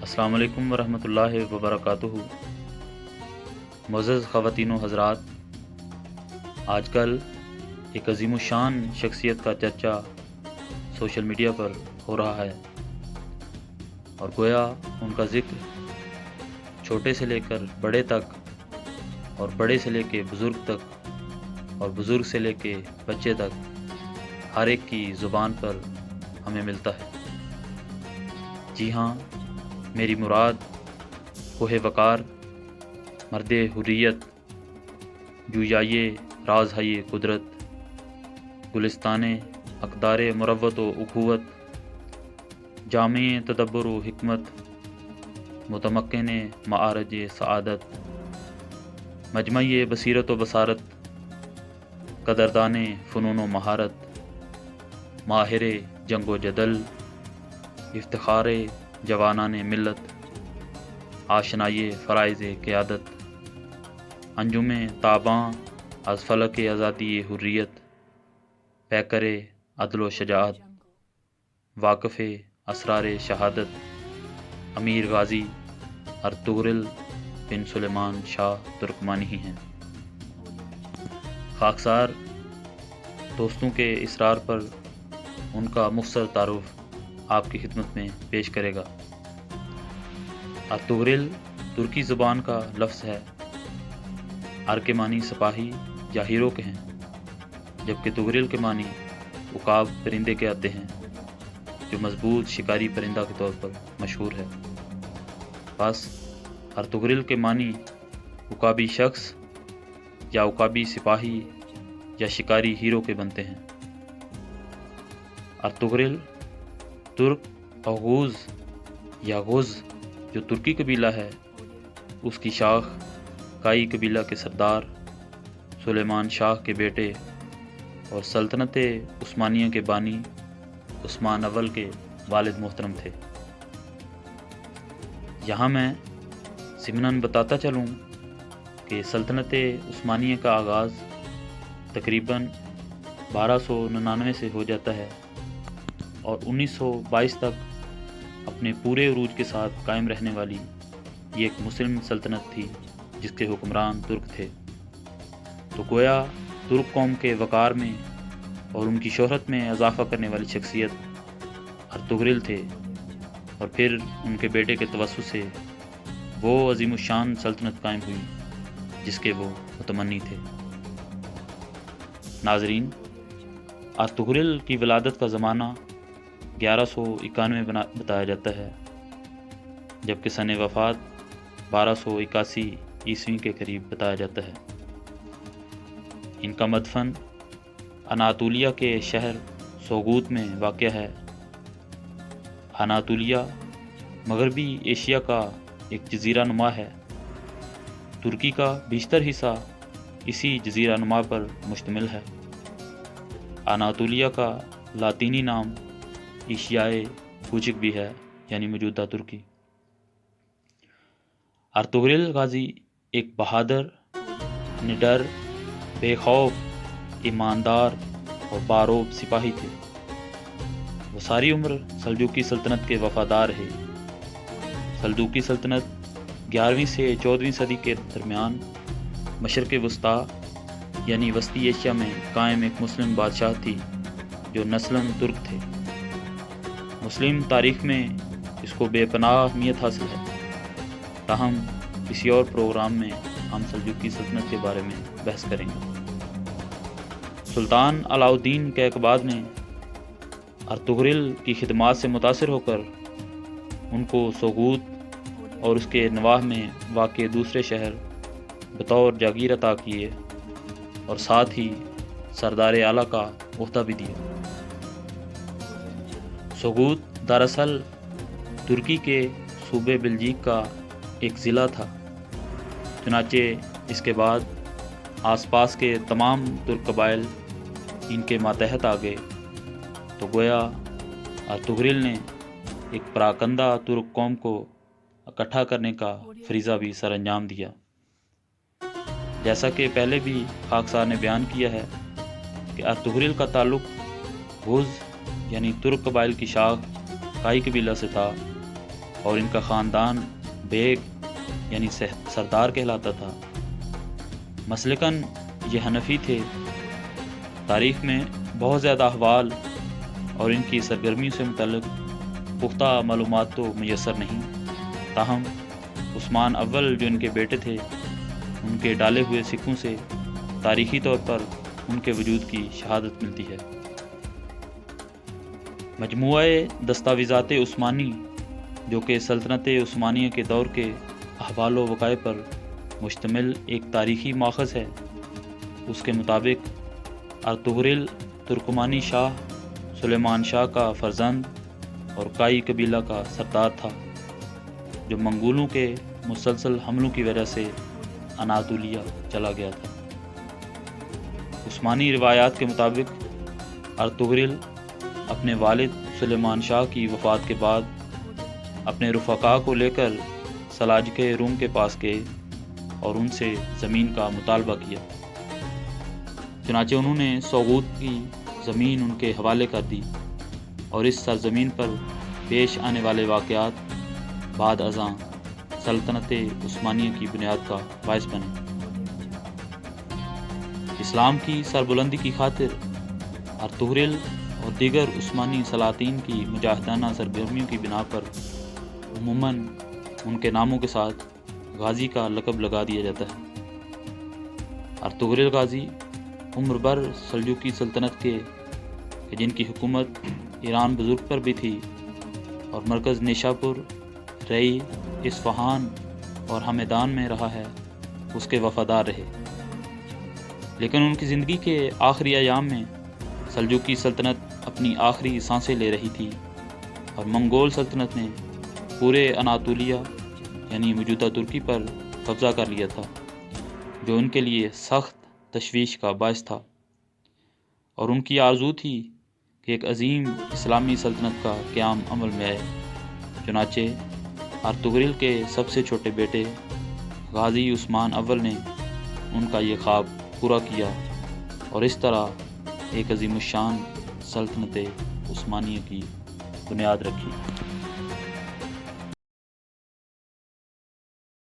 السلام علیکم ورحمۃ اللہ وبرکاتہ۔ معزز خواتین و حضرات، آج کل ایک عظیم الشان شخصیت کا چرچا سوشل میڈیا پر ہو رہا ہے اور گویا ان کا ذکر چھوٹے سے لے کر بڑے تک اور بڑے سے لے کے بزرگ تک اور بزرگ سے لے کے بچے تک ہر ایک کی زبان پر ہمیں ملتا ہے۔ جی ہاں، میری مراد کوہ وقار، مرد حریت، جویائے راز ہے یہ قدرت، گلستان اقدار مروت و اخوت، جامع تدبر و حکمت، متمکن معارج سعادت، مجمع بصیرت و بصارت، قدردان فنون و مہارت، ماہر جنگ و جدل، افتخار جوانان ملت، آشنائی فرائض قیادت، انجم تاباں از فلک آزادی حریت، پیکر عدل و شجاعت، واقف اسرار شہادت، امیر غازی ارطغرل بن سلیمان شاہ ترکمانی ہی ہیں۔ خاکسار دوستوں کے اصرار پر ان کا مختصر تعارف آپ کی خدمت میں پیش کرے گا۔ ارطغرل ترکی زبان کا لفظ ہے۔ ار کے معنی سپاہی یا ہیرو کے ہیں، جبکہ طغرل کے معنی عقاب پرندے کے آتے ہیں، جو مضبوط شکاری پرندہ کے طور پر مشہور ہے۔ بس ارطغرل کے معنی عقابی شخص یا عقابی سپاہی یا شکاری ہیرو کے بنتے ہیں۔ ارطغرل ترک اوغوز یا غز جو ترکی قبیلہ ہے، اس کی شاخ کائی قبیلہ کے سردار سلیمان شاہ کے بیٹے اور سلطنت عثمانیہ کے بانی عثمان اول کے والد محترم تھے۔ یہاں میں ضمناً بتاتا چلوں کہ سلطنت عثمانیہ کا آغاز تقریباً 1299 سے ہو جاتا ہے اور 1922 تک اپنے پورے عروج کے ساتھ قائم رہنے والی یہ ایک مسلم سلطنت تھی جس کے حکمران ترک تھے۔ تو گویا ترک قوم کے وقار میں اور ان کی شہرت میں اضافہ کرنے والی شخصیت ارطغرل تھے، اور پھر ان کے بیٹے کے توسط سے وہ عظیم الشان سلطنت قائم ہوئی جس کے وہ متمنی تھے۔ ناظرین، ارطغرل کی ولادت کا زمانہ 1191 بتایا جاتا ہے، جبکہ سن وفات 1281 عیسوی کے قریب بتایا جاتا ہے۔ ان کا مدفن اناطولیہ کے شہر سوگوت میں واقع ہے۔ اناطولیہ مغربی ایشیا کا ایک جزیرہ نما ہے۔ ترکی کا بیشتر حصہ اسی جزیرہ نما پر مشتمل ہے۔ اناطولیہ کا لاطینی نام ایشیائے کوچک بھی ہے، یعنی موجودہ ترکی۔ ارطغرل غازی ایک بہادر، نڈر، بے خوف، ایماندار اور باروب سپاہی تھے۔ وہ ساری عمر سلجوقی سلطنت کے وفادار رہے۔ سلجوقی سلطنت 11ویں سے 14ویں صدی کے درمیان مشرق وسطیٰ یعنی وسطی ایشیا میں قائم ایک مسلم بادشاہ تھی جو نسلاً ترک تھے۔ مسلم تاریخ میں اس کو بے پناہ اہمیت حاصل ہے، تاہم کسی اور پروگرام میں ہم سلجوقی سلطنت کے بارے میں بحث کریں گے۔ سلطان علاء الدین کیقباد نے ارطغرل کی خدمات سے متاثر ہو کر ان کو سوگوت اور اس کے نواح میں واقع دوسرے شہر بطور جاگیر عطا کیے اور ساتھ ہی سردار اعلیٰ کا عہدہ بھی دیا۔ سوگوت دراصل ترکی کے صوبے بلجیک کا ایک ضلع تھا، چنانچہ اس کے بعد آس پاس کے تمام ترک قبائل ان کے ماتحت آ گئے، تو گویا ارطغرل نے ایک پراکندہ ترک قوم کو اکٹھا کرنے کا فریضہ بھی سر انجام دیا۔ جیسا کہ پہلے بھی خاکسار نے بیان کیا ہے کہ ارطغرل کا تعلق غز یعنی ترک قبائل کی شاخ کائی قبیلہ سے تھا، اور ان کا خاندان بیگ یعنی سردار کہلاتا تھا۔ مسلکاً یہ حنفی تھے۔ تاریخ میں بہت زیادہ احوال اور ان کی سرگرمیوں سے متعلق پختہ معلومات تو میسر نہیں، تاہم عثمان اول جو ان کے بیٹے تھے، ان کے ڈالے ہوئے سکوں سے تاریخی طور پر ان کے وجود کی شہادت ملتی ہے۔ مجموعہ دستاویزات عثمانی جو کہ سلطنت عثمانیہ کے دور کے احوال و وقائع پر مشتمل ایک تاریخی ماخذ ہے، اس کے مطابق ارطغرل ترکمانی شاہ سلیمان شاہ کا فرزند اور کائی قبیلہ کا سردار تھا، جو منگولوں کے مسلسل حملوں کی وجہ سے اناطولیہ چلا گیا تھا۔ عثمانی روایات کے مطابق ارطغرل اپنے والد سلیمان شاہ کی وفات کے بعد اپنے رفقا کو لے کر سلاجقہ روم کے پاس گئے اور ان سے زمین کا مطالبہ کیا۔ چنانچہ انہوں نے سوغوت کی زمین ان کے حوالے کر دی اور اس سرزمین پر پیش آنے والے واقعات بعد ازاں سلطنت عثمانیہ کی بنیاد کا باعث بنے۔ اسلام کی سربلندی کی خاطر ارطغرل اور دیگر عثمانی سلاطین کی مجاہدانہ سرگرمیوں کی بنا پر عموماً ان کے ناموں کے ساتھ غازی کا لقب لگا دیا جاتا ہے۔ ارطغرل غازی عمر بھر سلجوقی سلطنت کے جن کی حکومت ایران بزرگ پر بھی تھی اور مرکز نیشاپور، رئی، اصفہان اور ہمیدان میں رہا ہے، اس کے وفادار رہے۔ لیکن ان کی زندگی کے آخری ایام میں سلجوقی سلطنت اپنی آخری سانسیں لے رہی تھی اور منگول سلطنت نے پورے اناطولیہ یعنی موجودہ ترکی پر قبضہ کر لیا تھا، جو ان کے لیے سخت تشویش کا باعث تھا، اور ان کی آرزو تھی کہ ایک عظیم اسلامی سلطنت کا قیام عمل میں آئے۔ چنانچہ ارطغرل کے سب سے چھوٹے بیٹے غازی عثمان اول نے ان کا یہ خواب پورا کیا اور اس طرح ایک عظیم الشان سلطنت عثمانیہ کی بنیاد رکھی۔